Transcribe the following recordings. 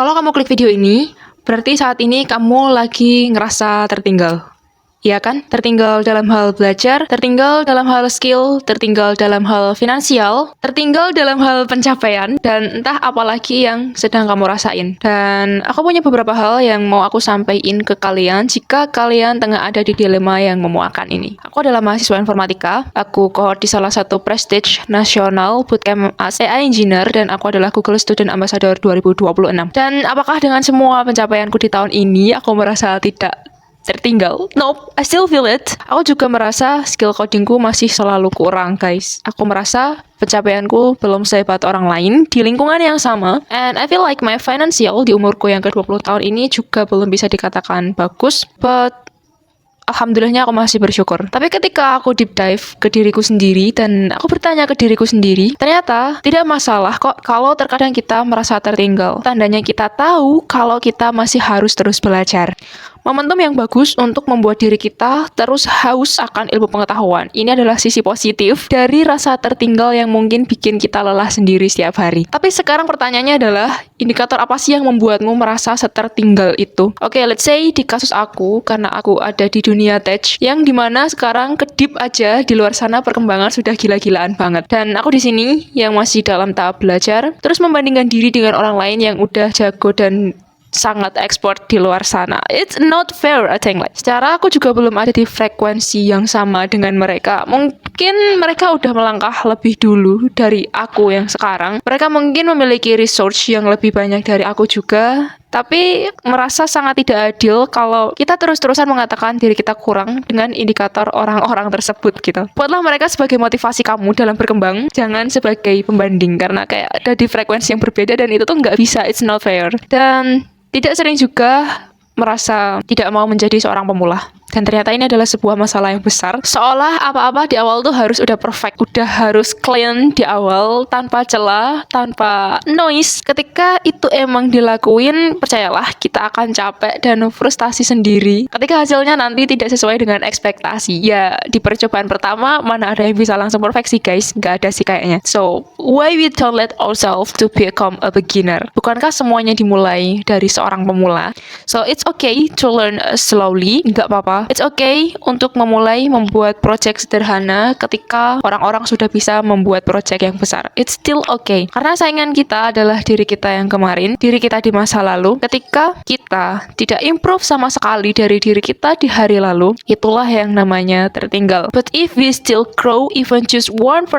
Kalau kamu klik video ini, berarti saat ini kamu lagi ngerasa tertinggal. Iya kan? Tertinggal dalam hal belajar, tertinggal dalam hal skill, tertinggal dalam hal finansial, tertinggal dalam hal pencapaian, dan entah apa lagi yang sedang kamu rasain. Dan aku punya beberapa hal yang mau aku sampaikan ke kalian jika kalian tengah ada di dilema yang memuakan ini. Aku adalah mahasiswa informatika, aku kohort di salah satu prestige nasional bootcamp as AI Engineer, dan aku adalah Google Student Ambassador 2026. Dan apakah dengan semua pencapaianku di tahun ini, aku merasa tidak tertinggal? Nope, I still feel it. Aku juga merasa skill codingku masih selalu kurang, guys. Aku merasa pencapaianku belum sehebat orang lain di lingkungan yang sama. And I feel like my financial di umurku yang ke-20 tahun ini juga belum bisa dikatakan bagus. But alhamdulillahnya aku masih bersyukur. Tapi ketika aku deep dive ke diriku sendiri dan aku bertanya ke diriku sendiri, ternyata tidak masalah kok kalau terkadang kita merasa tertinggal. Tandanya kita tahu kalau kita masih harus terus belajar. Momentum yang bagus untuk membuat diri kita terus haus akan ilmu pengetahuan. Ini adalah sisi positif dari rasa tertinggal yang mungkin bikin kita lelah sendiri setiap hari. Tapi sekarang pertanyaannya adalah, indikator apa sih yang membuatmu merasa setertinggal itu? Oke, let's say di kasus aku, karena aku ada di dunia tech, yang dimana sekarang kedip aja di luar sana perkembangan sudah gila-gilaan banget. Dan aku di sini yang masih dalam tahap belajar, terus membandingkan diri dengan orang lain yang udah jago dan sangat ekspor di luar sana. It's not fair, I think. Secara aku juga belum ada di frekuensi yang sama dengan mereka. Mungkin mereka udah melangkah lebih dulu dari aku yang sekarang. Mereka mungkin memiliki resource yang lebih banyak dari aku juga. Tapi merasa sangat tidak adil kalau kita terus-terusan mengatakan diri kita kurang dengan indikator orang-orang tersebut gitu. Buatlah mereka sebagai motivasi kamu dalam berkembang, jangan sebagai pembanding, karena kayak ada di frekuensi yang berbeda dan itu tuh nggak bisa, it's not fair. Dan tidak sering juga merasa tidak mau menjadi seorang pemula. Dan ternyata ini adalah sebuah masalah yang besar. Seolah apa-apa di awal tuh harus udah perfect, udah harus clean di awal, tanpa celah, tanpa noise. Ketika itu emang dilakuin, percayalah kita akan capek dan frustasi sendiri. Ketika hasilnya nanti tidak sesuai dengan ekspektasi. Ya, di percobaan pertama, mana ada yang bisa langsung perfect sih guys? Nggak ada sih kayaknya. So, why we don't let ourselves to become a beginner? Bukankah semuanya dimulai dari seorang pemula? So, it's okay to learn slowly, nggak apa-apa. It's okay untuk memulai membuat project sederhana ketika orang-orang sudah bisa membuat project yang besar. It's still okay. Karena saingan kita adalah diri kita yang kemarin, diri kita di masa lalu. Ketika kita tidak improve sama sekali dari diri kita di hari lalu, itulah yang namanya tertinggal. But if we still grow even just 1%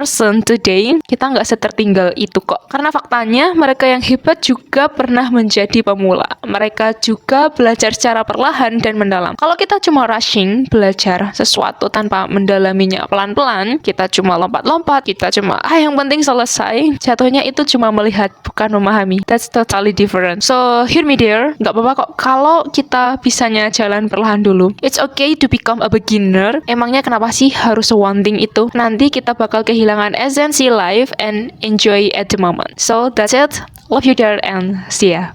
today, kita nggak setertinggal itu kok. Karena faktanya mereka yang hebat juga pernah menjadi pemula. Mereka juga belajar secara perlahan dan mendalam. Kalau kita cuma rushing belajar sesuatu tanpa mendalaminya pelan-pelan, kita cuma lompat-lompat, kita cuma yang penting selesai, jatuhnya itu cuma melihat bukan memahami. That's totally different. So hear me dear, nggak apa-apa kok kalau kita bisanya jalan perlahan dulu. It's okay to become a beginner. Emangnya kenapa sih harus wanting itu? Nanti kita bakal kehilangan esensi life and enjoy at the moment. So that's it. Love you dear and see ya.